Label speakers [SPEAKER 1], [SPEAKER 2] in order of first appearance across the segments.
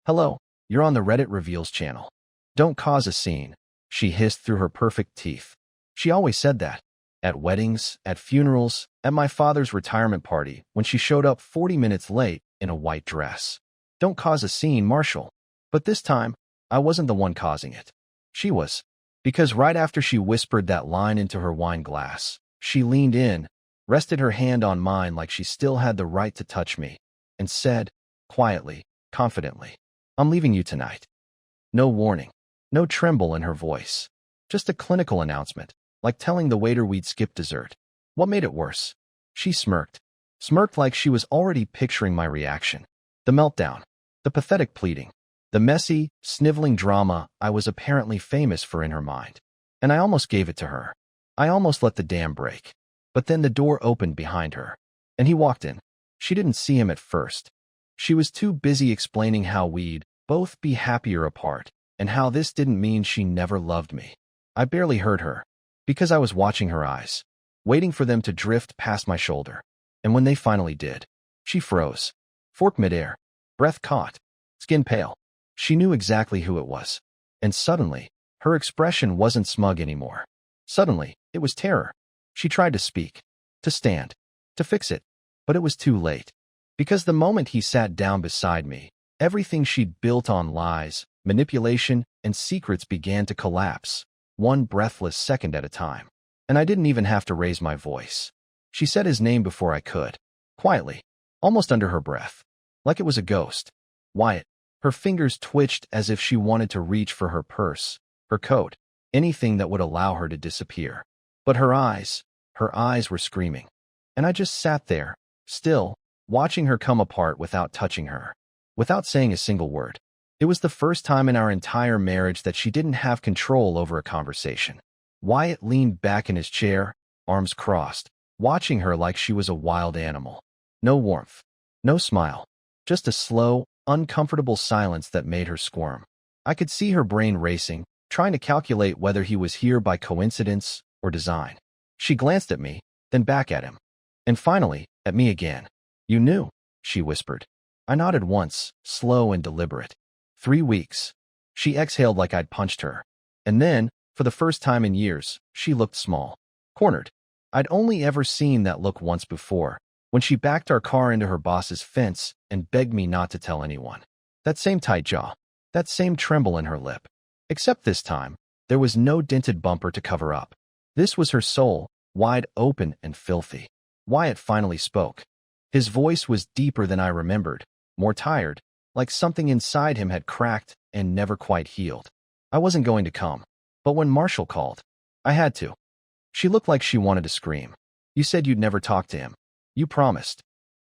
[SPEAKER 1] Hello, you're on the Reddit Reveals channel. Don't cause a scene, she hissed through her perfect teeth. She always said that. At weddings, at funerals, at my father's retirement party, when she showed up 40 minutes late in a white dress. Don't cause a scene, Marshall. But this time, I wasn't the one causing it. She was. Because right after she whispered that line into her wine glass, she leaned in, rested her hand on mine like she still had the right to touch me, and said, quietly, confidently, "I'm leaving you tonight." No warning, no tremble in her voice. Just a clinical announcement, like telling the waiter we'd skip dessert. What made it worse? She smirked. Smirked like she was already picturing my reaction. The meltdown. The pathetic pleading. The messy, sniveling drama I was apparently famous for in her mind. And I almost gave it to her. I almost let the dam break. But then the door opened behind her. And he walked in. She didn't see him at first. She was too busy explaining how we'd both be happier apart, and how this didn't mean she never loved me. I barely heard her, because I was watching her eyes, waiting for them to drift past my shoulder. And when they finally did, she froze, fork midair, breath caught, skin pale. She knew exactly who it was. And suddenly, her expression wasn't smug anymore. Suddenly, it was terror. She tried to speak, to stand, to fix it, but it was too late. Because the moment he sat down beside me, everything she'd built on lies, manipulation, and secrets began to collapse, one breathless second at a time. And I didn't even have to raise my voice. She said his name before I could, quietly, almost under her breath, like it was a ghost. Wyatt. Her fingers twitched as if she wanted to reach for her purse, her coat, anything that would allow her to disappear. But her eyes were screaming. And I just sat there, still, watching her come apart without touching her, without saying a single word. It was the first time in our entire marriage that she didn't have control over a conversation. Wyatt leaned back in his chair, arms crossed, watching her like she was a wild animal. No warmth, no smile, just a slow, uncomfortable silence that made her squirm. I could see her brain racing, trying to calculate whether he was here by coincidence or design. She glanced at me, then back at him, and finally, at me again. "You knew," she whispered. I nodded once, slow and deliberate. 3 weeks. She exhaled like I'd punched her. And then, for the first time in years, she looked small, cornered. I'd only ever seen that look once before, when she backed our car into her boss's fence and begged me not to tell anyone. That same tight jaw, that same tremble in her lip. Except this time, there was no dented bumper to cover up. This was her soul, wide open and filthy. Wyatt finally spoke. His voice was deeper than I remembered, more tired, like something inside him had cracked and never quite healed. I wasn't going to come, but when Marshall called, I had to. She looked like she wanted to scream. "You said you'd never talk to him. You promised.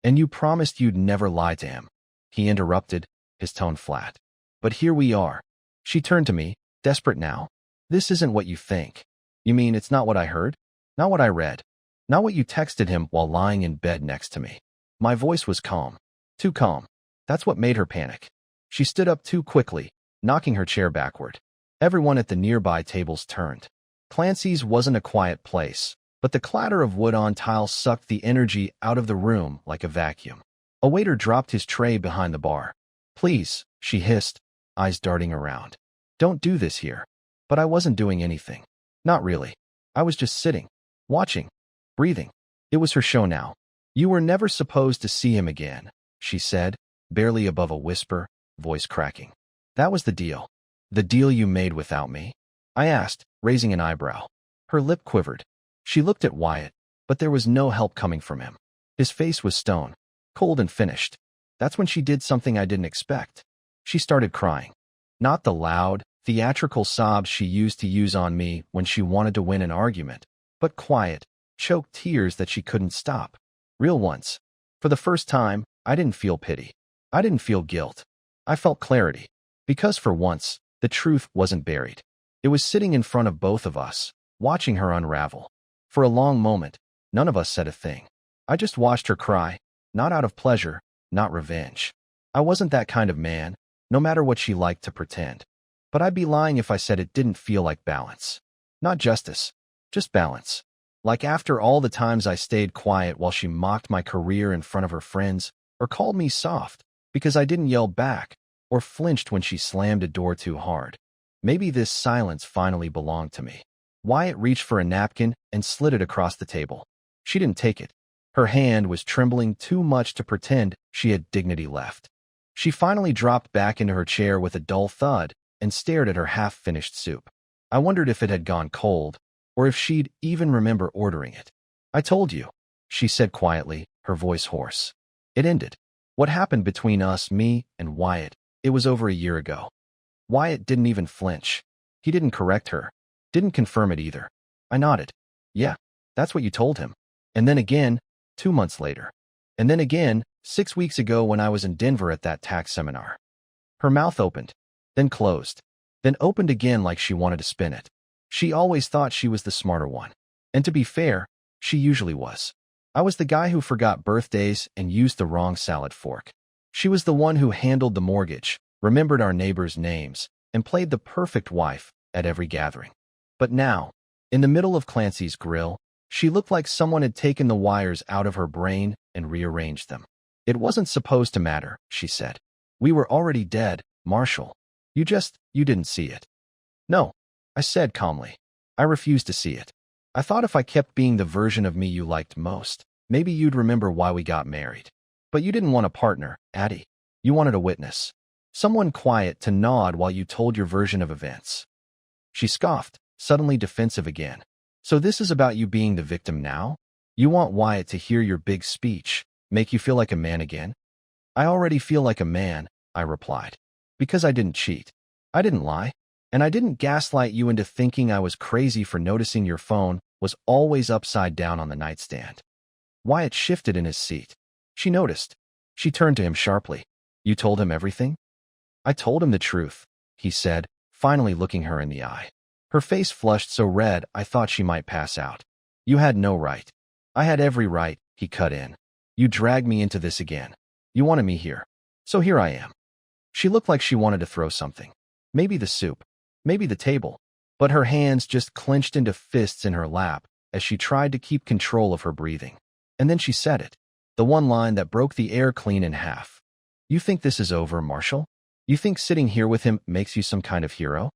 [SPEAKER 1] And you promised you'd never lie to him," he interrupted, his tone flat. "But here we are." She turned to me, desperate now. "This isn't what you think. You mean it's not what I heard? Not what I read? Not what you texted him while lying in bed next to me?" My voice was calm. Too calm. That's what made her panic. She stood up too quickly, knocking her chair backward. Everyone at the nearby tables turned. Clancy's wasn't a quiet place, but the clatter of wood on tiles sucked the energy out of the room like a vacuum. A waiter dropped his tray behind the bar. "Please," she hissed, eyes darting around. "Don't do this here." But I wasn't doing anything. Not really. I was just sitting, watching, breathing. It was her show now. "You were never supposed to see him again," she said, barely above a whisper, voice cracking. "That was the deal. The deal you made without me?" I asked, raising an eyebrow. Her lip quivered. She looked at Wyatt, but there was no help coming from him. His face was stone, cold and finished. That's when she did something I didn't expect. She started crying. Not the loud, theatrical sobs she used to use on me when she wanted to win an argument, but quiet, choked tears that she couldn't stop. Real ones. For the first time, I didn't feel pity. I didn't feel guilt. I felt clarity. Because for once, the truth wasn't buried. It was sitting in front of both of us, watching her unravel. For a long moment, none of us said a thing. I just watched her cry, not out of pleasure, not revenge. I wasn't that kind of man, no matter what she liked to pretend. But I'd be lying if I said it didn't feel like balance. Not justice, just balance. Like after all the times I stayed quiet while she mocked my career in front of her friends, or called me soft, because I didn't yell back, or flinched when she slammed a door too hard. Maybe this silence finally belonged to me. Wyatt reached for a napkin and slid it across the table. She didn't take it. Her hand was trembling too much to pretend she had dignity left. She finally dropped back into her chair with a dull thud and stared at her half-finished soup. I wondered if it had gone cold, or if she'd even remember ordering it. "I told you," she said quietly, her voice hoarse. "It ended. What happened between us, me, and Wyatt, it was over a year ago." Wyatt didn't even flinch. He didn't correct her. Didn't confirm it either. I nodded. "Yeah, that's what you told him." And then again, 2 months later. And then again, 6 weeks ago when I was in Denver at that tax seminar. Her mouth opened, then closed, then opened again like she wanted to spin it. She always thought she was the smarter one. And to be fair, she usually was. I was the guy who forgot birthdays and used the wrong salad fork. She was the one who handled the mortgage, remembered our neighbors' names, and played the perfect wife at every gathering. But now, in the middle of Clancy's grill, she looked like someone had taken the wires out of her brain and rearranged them. "It wasn't supposed to matter," she said. "We were already dead, Marshall. You didn't see it." "No," I said calmly. "I refused to see it. I thought if I kept being the version of me you liked most, maybe you'd remember why we got married. But you didn't want a partner, Addie. You wanted a witness. Someone quiet to nod while you told your version of events." She scoffed, suddenly defensive again. "So this is about you being the victim now? You want Wyatt to hear your big speech, make you feel like a man again?" "I already feel like a man," I replied. "Because I didn't cheat. I didn't lie. And I didn't gaslight you into thinking I was crazy for noticing your phone was always upside down on the nightstand." Wyatt shifted in his seat. She noticed. She turned to him sharply. "You told him everything?" "I told him the truth," he said, finally looking her in the eye. Her face flushed so red I thought she might pass out. "You had no right." "I had every right," he cut in. "You dragged me into this again. You wanted me here. So here I am." She looked like she wanted to throw something. Maybe the soup. Maybe the table. But her hands just clenched into fists in her lap as she tried to keep control of her breathing. And then she said it. The one line that broke the air clean in half. "You think this is over, Marshall? You think sitting here with him makes you some kind of hero?"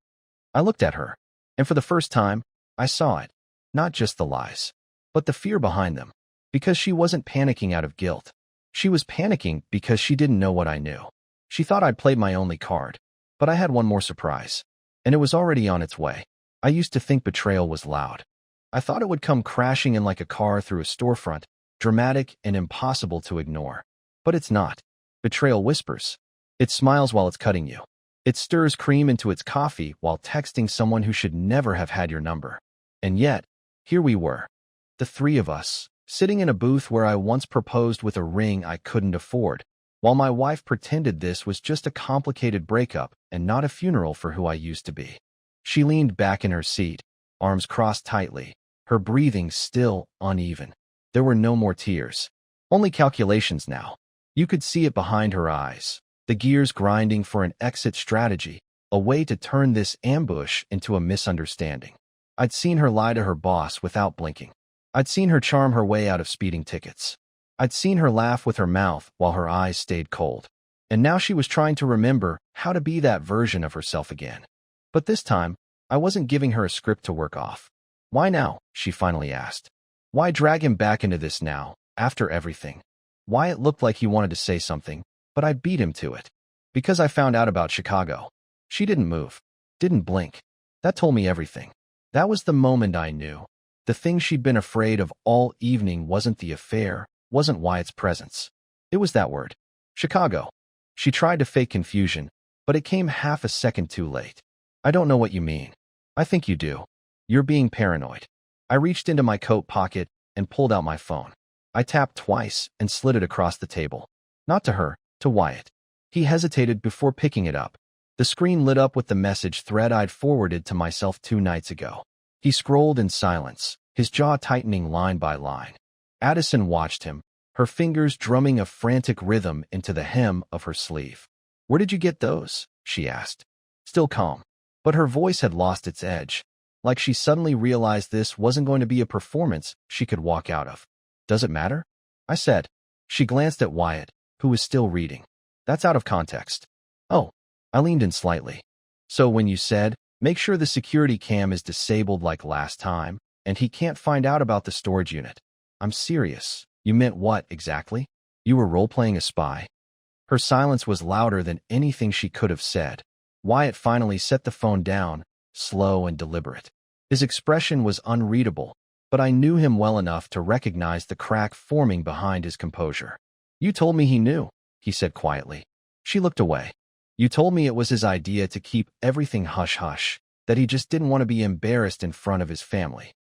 [SPEAKER 1] I looked at her, and for the first time, I saw it. Not just the lies, but the fear behind them. Because she wasn't panicking out of guilt. She was panicking because she didn't know what I knew. She thought I'd played my only card. But I had one more surprise. And it was already on its way. I used to think betrayal was loud. I thought it would come crashing in like a car through a storefront, dramatic and impossible to ignore. But it's not. Betrayal whispers. It smiles while it's cutting you. It stirs cream into its coffee while texting someone who should never have had your number. And yet, here we were. The three of us, sitting in a booth where I once proposed with a ring I couldn't afford, while my wife pretended this was just a complicated breakup and not a funeral for who I used to be. She leaned back in her seat, arms crossed tightly, her breathing still uneven. There were no more tears. Only calculations now. You could see it behind her eyes, the gears grinding for an exit strategy, a way to turn this ambush into a misunderstanding. I'd seen her lie to her boss without blinking. I'd seen her charm her way out of speeding tickets. I'd seen her laugh with her mouth while her eyes stayed cold. And now she was trying to remember how to be that version of herself again. But this time, I wasn't giving her a script to work off. "Why now?" she finally asked. "Why drag him back into this now, after everything?" Wyatt looked like he wanted to say something, but I beat him to it. "Because I found out about Chicago." She didn't move, didn't blink. That told me everything. That was the moment I knew. The thing she'd been afraid of all evening wasn't the affair, wasn't Wyatt's presence. It was that word. Chicago. She tried to fake confusion, but it came half a second too late. "I don't know what you mean." "I think you do. You're being paranoid." I reached into my coat pocket and pulled out my phone. I tapped twice and slid it across the table. Not to her, to Wyatt. He hesitated before picking it up. The screen lit up with the message thread I'd forwarded to myself 2 nights ago. He scrolled in silence, his jaw tightening line by line. Addison watched him, her fingers drumming a frantic rhythm into the hem of her sleeve. "Where did you get those?" she asked. Still calm, but her voice had lost its edge, like she suddenly realized this wasn't going to be a performance she could walk out of. "Does it matter?" I said. She glanced at Wyatt, who was still reading. "That's out of context." "Oh, I leaned in slightly. So when you said, make sure the security cam is disabled like last time, and he can't find out about the storage unit. I'm serious. You meant what, exactly? You were role-playing a spy? Her silence was louder than anything she could have said. Wyatt finally set the phone down, slow and deliberate. His expression was unreadable, but I knew him well enough to recognize the crack forming behind his composure. You told me he knew, he said quietly. She looked away. You told me it was his idea to keep everything hush-hush, that he just didn't want to be embarrassed in front of his family.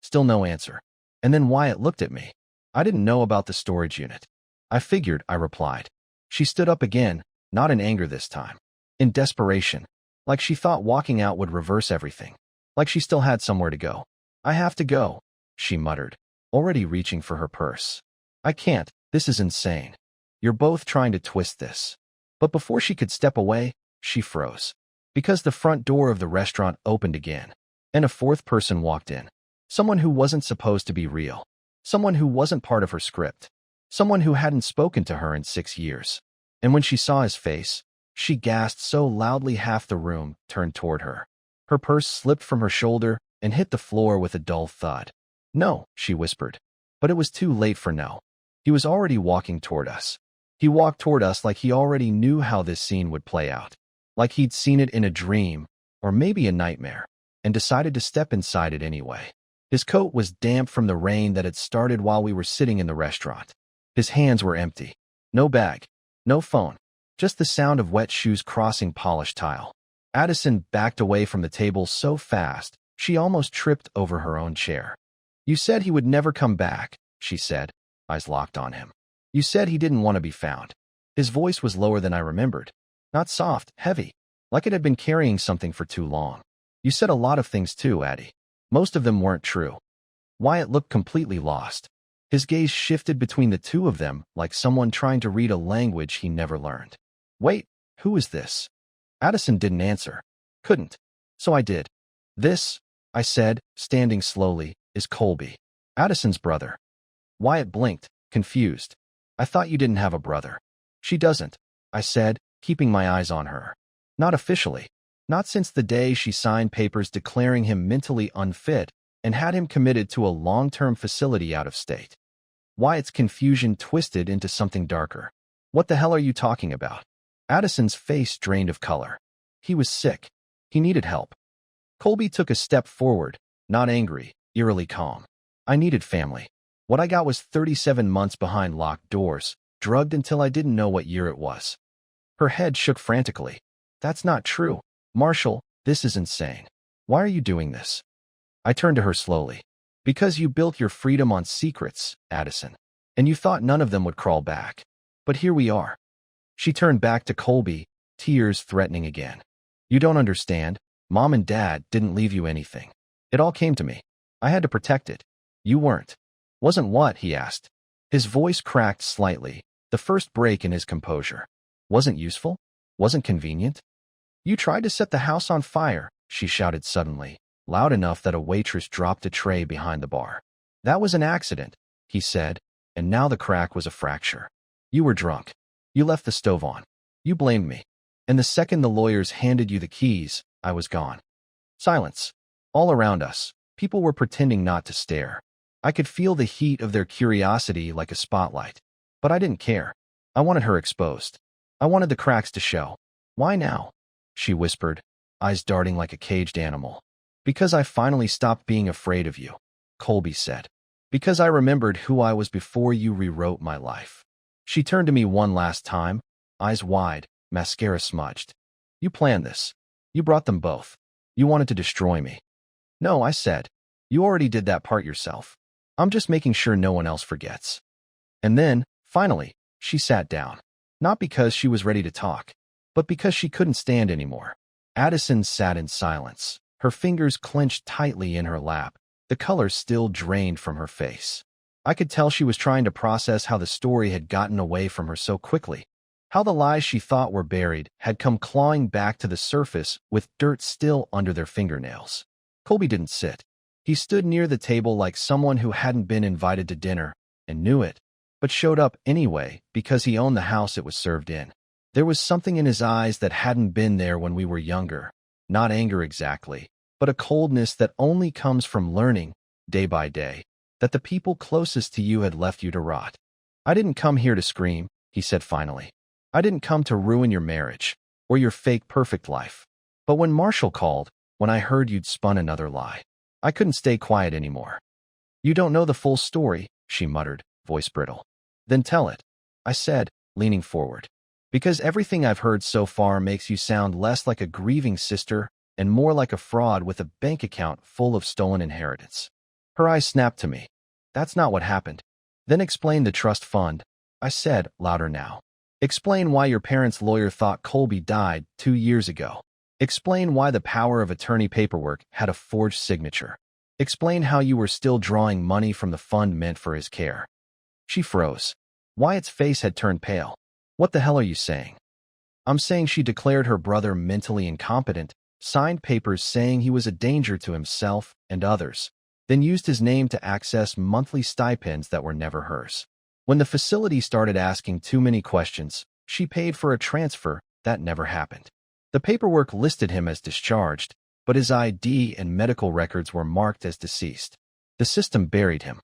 [SPEAKER 1] Still no answer. And then Wyatt looked at me. I didn't know about the storage unit. I figured, I replied. She stood up again, not in anger this time. In desperation, like she thought walking out would reverse everything. Like she still had somewhere to go. I have to go, she muttered, already reaching for her purse. I can't, this is insane. You're both trying to twist this. But before she could step away, she froze. Because the front door of the restaurant opened again, and a fourth person walked in. Someone who wasn't supposed to be real. Someone who wasn't part of her script. Someone who hadn't spoken to her in 6 years. And when she saw his face, she gasped so loudly half the room turned toward her. Her purse slipped from her shoulder and hit the floor with a dull thud. No, she whispered. But it was too late for no. He was already walking toward us. He walked toward us like he already knew how this scene would play out. Like he'd seen it in a dream, or maybe a nightmare, and decided to step inside it anyway. His coat was damp from the rain that had started while we were sitting in the restaurant. His hands were empty. No bag. No phone. Just the sound of wet shoes crossing polished tile. Addison backed away from the table so fast, she almost tripped over her own chair. You said he would never come back, she said, eyes locked on him. You said he didn't want to be found. His voice was lower than I remembered. Not soft, heavy, like it had been carrying something for too long. You said a lot of things too, Addie. Most of them weren't true. Wyatt looked completely lost. His gaze shifted between the two of them like someone trying to read a language he never learned. Wait, who is this? Addison didn't answer. Couldn't. So I did. This, I said, standing slowly, is Colby. Addison's brother. Wyatt blinked, confused. I thought you didn't have a brother. She doesn't, I said, keeping my eyes on her. Not officially. Not since the day she signed papers declaring him mentally unfit and had him committed to a long-term facility out of state. Wyatt's confusion twisted into something darker. What the hell are you talking about? Addison's face drained of color. He was sick. He needed help. Colby took a step forward, not angry, eerily calm. I needed family. What I got was 37 months behind locked doors, drugged until I didn't know what year it was. Her head shook frantically. That's not true. Marshall, this is insane. Why are you doing this? I turned to her slowly. Because you built your freedom on secrets, Addison. And you thought none of them would crawl back. But here we are. She turned back to Colby, tears threatening again. You don't understand. Mom and Dad didn't leave you anything. It all came to me. I had to protect it. You weren't. Wasn't what? He asked. His voice cracked slightly, the first break in his composure. Wasn't useful? Wasn't convenient? You tried to set the house on fire, she shouted suddenly, loud enough that a waitress dropped a tray behind the bar. That was an accident, he said, and now the crack was a fracture. You were drunk. You left the stove on. You blamed me. And the second the lawyers handed you the keys, I was gone. Silence. All around us, people were pretending not to stare. I could feel the heat of their curiosity like a spotlight. But I didn't care. I wanted her exposed. I wanted the cracks to show. Why now? She whispered, eyes darting like a caged animal. Because I finally stopped being afraid of you, Colby said. Because I remembered who I was before you rewrote my life. She turned to me one last time, eyes wide, mascara smudged. You planned this. You brought them both. You wanted to destroy me. No, I said. You already did that part yourself. I'm just making sure no one else forgets. And then, finally, she sat down. Not because she was ready to talk, but because she couldn't stand anymore. Addison sat in silence, her fingers clenched tightly in her lap, the color still drained from her face. I could tell she was trying to process how the story had gotten away from her so quickly, how the lies she thought were buried had come clawing back to the surface with dirt still under their fingernails. Colby didn't sit. He stood near the table like someone who hadn't been invited to dinner and knew it, but showed up anyway because he owned the house it was served in. There was something in his eyes that hadn't been there when we were younger. Not anger exactly, but a coldness that only comes from learning, day by day, that the people closest to you had left you to rot. I didn't come here to scream, he said finally. I didn't come to ruin your marriage, or your fake perfect life. But when Marshall called, when I heard you'd spun another lie, I couldn't stay quiet anymore. You don't know the full story, she muttered, voice brittle. Then tell it, I said, leaning forward. Because everything I've heard so far makes you sound less like a grieving sister and more like a fraud with a bank account full of stolen inheritance. Her eyes snapped to me. That's not what happened. Then explain the trust fund, I said, louder now. Explain why your parents' lawyer thought Colby died 2 years ago. Explain why the power of attorney paperwork had a forged signature. Explain how you were still drawing money from the fund meant for his care. She froze. Wyatt's face had turned pale. What the hell are you saying? I'm saying she declared her brother mentally incompetent, signed papers saying he was a danger to himself and others, then used his name to access monthly stipends that were never hers. When the facility started asking too many questions, she paid for a transfer that never happened. The paperwork listed him as discharged, but his ID and medical records were marked as deceased. The system buried him.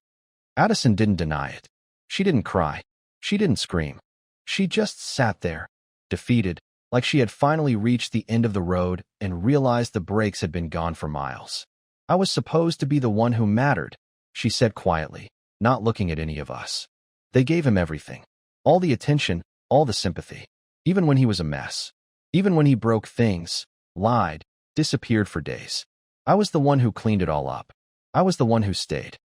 [SPEAKER 1] Addison didn't deny it. She didn't cry. She didn't scream. She just sat there, defeated, like she had finally reached the end of the road and realized the brakes had been gone for miles. I was supposed to be the one who mattered, she said quietly, not looking at any of us. They gave him everything. All the attention, all the sympathy. Even when he was a mess. Even when he broke things, lied, disappeared for days. I was the one who cleaned it all up. I was the one who stayed.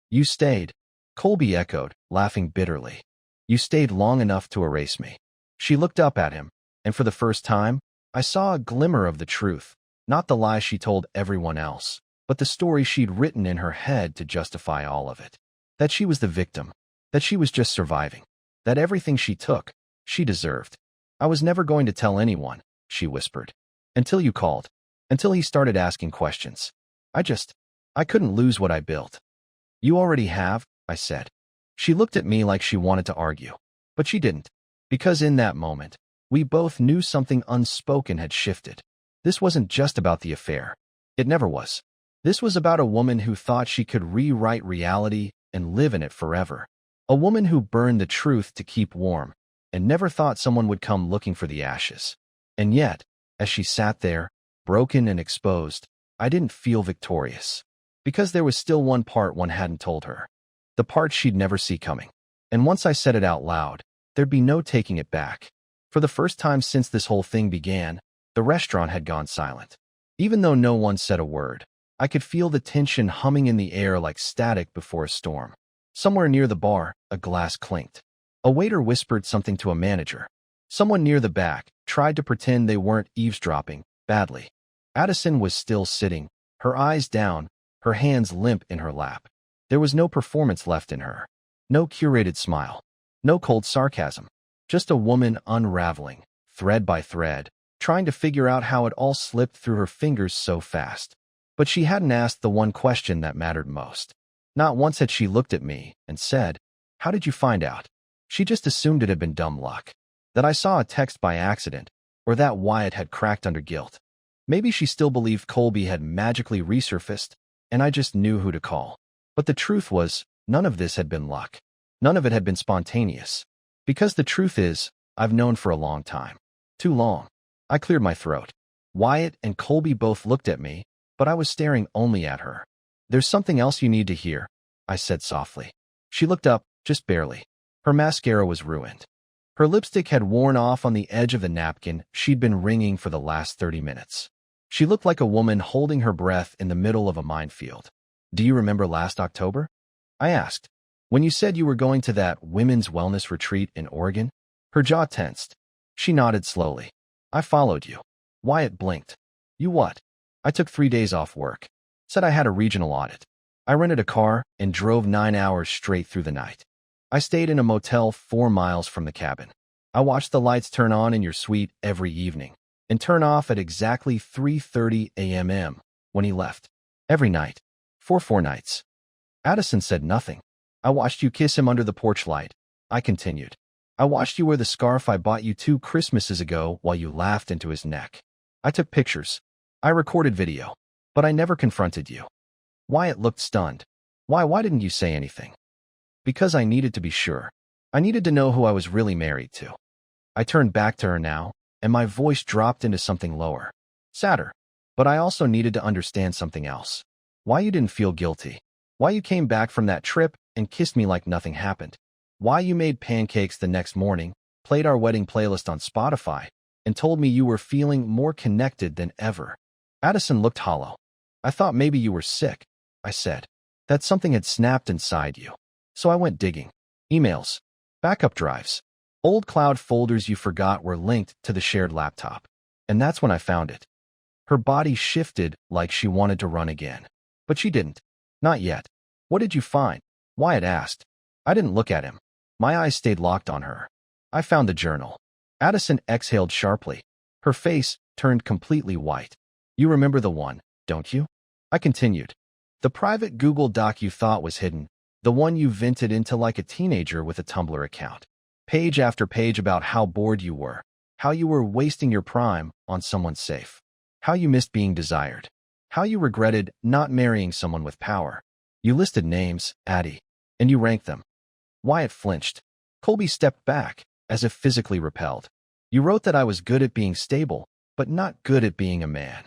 [SPEAKER 1] You stayed, Colby echoed, laughing bitterly. You stayed long enough to erase me. She looked up at him, and for the first time, I saw a glimmer of the truth, not the lie she told everyone else, but the story she'd written in her head to justify all of it. That she was the victim. That she was just surviving. That everything she took, she deserved. I was never going to tell anyone, she whispered. Until you called. Until he started asking questions. I couldn't lose what I built. You already have, I said. She looked at me like she wanted to argue. But she didn't. Because in that moment, we both knew something unspoken had shifted. This wasn't just about the affair. It never was. This was about a woman who thought she could rewrite reality and live in it forever. A woman who burned the truth to keep warm, and never thought someone would come looking for the ashes. And yet, as she sat there, broken and exposed, I didn't feel victorious. Because there was still one part one hadn't told her. The part she'd never see coming. And once I said it out loud, there'd be no taking it back. For the first time since this whole thing began, the restaurant had gone silent. Even though no one said a word, I could feel the tension humming in the air like static before a storm. Somewhere near the bar, a glass clinked. A waiter whispered something to a manager. Someone near the back tried to pretend they weren't eavesdropping, badly. Addison was still sitting, her eyes down, her hands limp in her lap. There was no performance left in her. No curated smile. No cold sarcasm. Just a woman unraveling, thread by thread, trying to figure out how it all slipped through her fingers so fast. But she hadn't asked the one question that mattered most. Not once had she looked at me and said, "How did you find out?" She just assumed it had been dumb luck. That I saw a text by accident, or that Wyatt had cracked under guilt. Maybe she still believed Colby had magically resurfaced, and I just knew who to call. But the truth was, none of this had been luck. None of it had been spontaneous. Because the truth is, I've known for a long time. Too long. I cleared my throat. Wyatt and Colby both looked at me, but I was staring only at her. There's something else you need to hear, I said softly. She looked up, just barely. Her mascara was ruined. Her lipstick had worn off on the edge of the napkin she'd been wringing for the last 30 minutes. She looked like a woman holding her breath in the middle of a minefield. Do you remember last October? I asked. When you said you were going to that women's wellness retreat in Oregon? Her jaw tensed. She nodded slowly. I followed you. Wyatt blinked. You what? I took 3 days off work. Said I had a regional audit. I rented a car and drove 9 hours straight through the night. I stayed in a motel 4 miles from the cabin. I watched the lights turn on in your suite every evening and turn off at exactly 3:30 a.m. when he left. Every night. For 4 nights. Addison said nothing. I watched you kiss him under the porch light. I continued. I watched you wear the scarf I bought you 2 Christmases ago while you laughed into his neck. I took pictures. I recorded video. But I never confronted you. Wyatt looked stunned. Why didn't you say anything? Because I needed to be sure. I needed to know who I was really married to. I turned back to her now, and my voice dropped into something lower. Sadder. But I also needed to understand something else. Why you didn't feel guilty. Why you came back from that trip and kissed me like nothing happened. Why you made pancakes the next morning, played our wedding playlist on Spotify, and told me you were feeling more connected than ever. Addison looked hollow. I thought maybe you were sick, I said. That something had snapped inside you. So I went digging. Emails. Backup drives. Old cloud folders you forgot were linked to the shared laptop. And that's when I found it. Her body shifted like she wanted to run again. But she didn't. Not yet. What did you find? Wyatt asked. I didn't look at him. My eyes stayed locked on her. I found the journal. Addison exhaled sharply. Her face turned completely white. You remember the one, don't you? I continued. The private Google Doc you thought was hidden, the one you vented into like a teenager with a Tumblr account. Page after page about how bored you were, how you were wasting your prime on someone safe, how you missed being desired, how you regretted not marrying someone with power. You listed names, Addie, and you ranked them. Wyatt flinched. Colby stepped back, as if physically repelled. You wrote that I was good at being stable, but not good at being a man.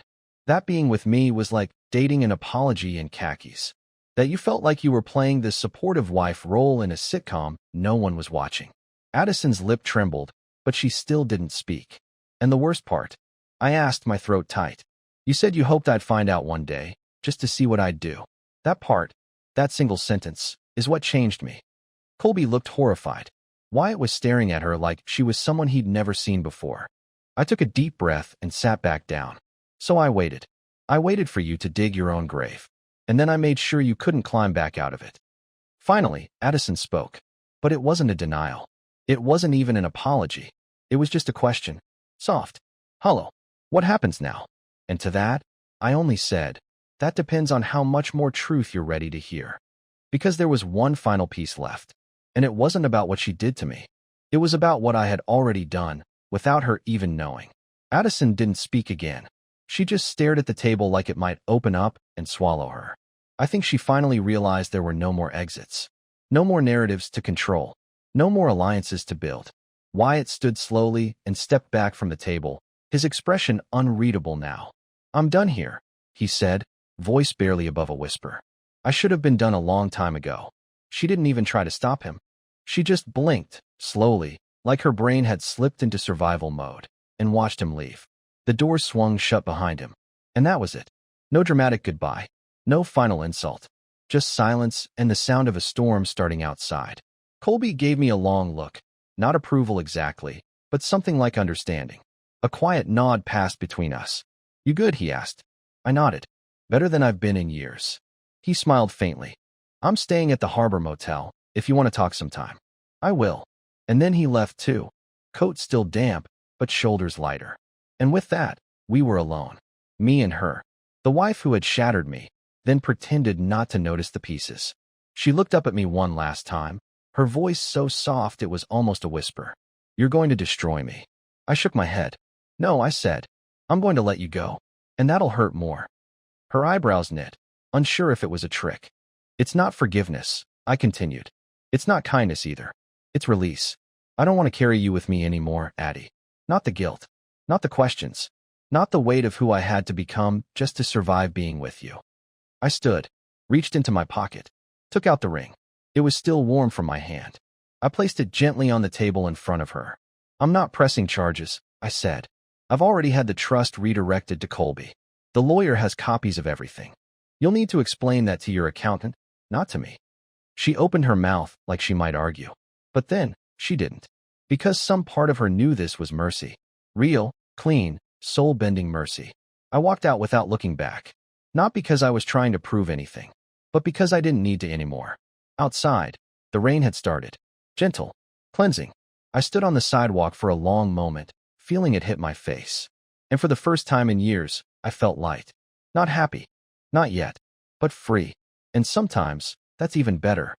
[SPEAKER 1] That being with me was like dating an apology in khakis. That you felt like you were playing the supportive wife role in a sitcom no one was watching. Addison's lip trembled, but she still didn't speak. And the worst part? I asked, my throat tight. You said you hoped I'd find out one day, just to see what I'd do. That part, that single sentence, is what changed me. Colby looked horrified. Wyatt was staring at her like she was someone he'd never seen before. I took a deep breath and sat back down. So I waited. I waited for you to dig your own grave. And then I made sure you couldn't climb back out of it. Finally, Addison spoke. But it wasn't a denial. It wasn't even an apology. It was just a question. Soft. Hollow. What happens now? And to that, I only said, that depends on how much more truth you're ready to hear. Because there was one final piece left. And it wasn't about what she did to me. It was about what I had already done, without her even knowing. Addison didn't speak again. She just stared at the table like it might open up and swallow her. I think she finally realized there were no more exits. No more narratives to control. No more alliances to build. Wyatt stood slowly and stepped back from the table, his expression unreadable now. I'm done here, he said, voice barely above a whisper. I should have been done a long time ago. She didn't even try to stop him. She just blinked, slowly, like her brain had slipped into survival mode, and watched him leave. The door swung shut behind him. And that was it. No dramatic goodbye. No final insult. Just silence and the sound of a storm starting outside. Colby gave me a long look. Not approval exactly, but something like understanding. A quiet nod passed between us. You good? He asked. I nodded. Better than I've been in years. He smiled faintly. I'm staying at the Harbor Motel, if you want to talk sometime. I will. And then he left too. Coat still damp, but shoulders lighter. And with that, we were alone. Me and her. The wife who had shattered me, then pretended not to notice the pieces. She looked up at me one last time, her voice so soft it was almost a whisper. You're going to destroy me. I shook my head. No, I said. I'm going to let you go. And that'll hurt more. Her eyebrows knit, unsure if it was a trick. It's not forgiveness, I continued. It's not kindness either. It's release. I don't want to carry you with me anymore, Addie. Not the guilt. Not the questions. Not the weight of who I had to become just to survive being with you. I stood, reached into my pocket, took out the ring. It was still warm from my hand. I placed it gently on the table in front of her. I'm not pressing charges, I said. I've already had the trust redirected to Colby. The lawyer has copies of everything. You'll need to explain that to your accountant, not to me. She opened her mouth like she might argue. But then, she didn't. Because some part of her knew this was mercy. Real, clean, soul-bending mercy. I walked out without looking back. Not because I was trying to prove anything, but because I didn't need to anymore. Outside, the rain had started. Gentle, cleansing. I stood on the sidewalk for a long moment, feeling it hit my face. And for the first time in years, I felt light. Not happy. Not yet. But free. And sometimes, that's even better.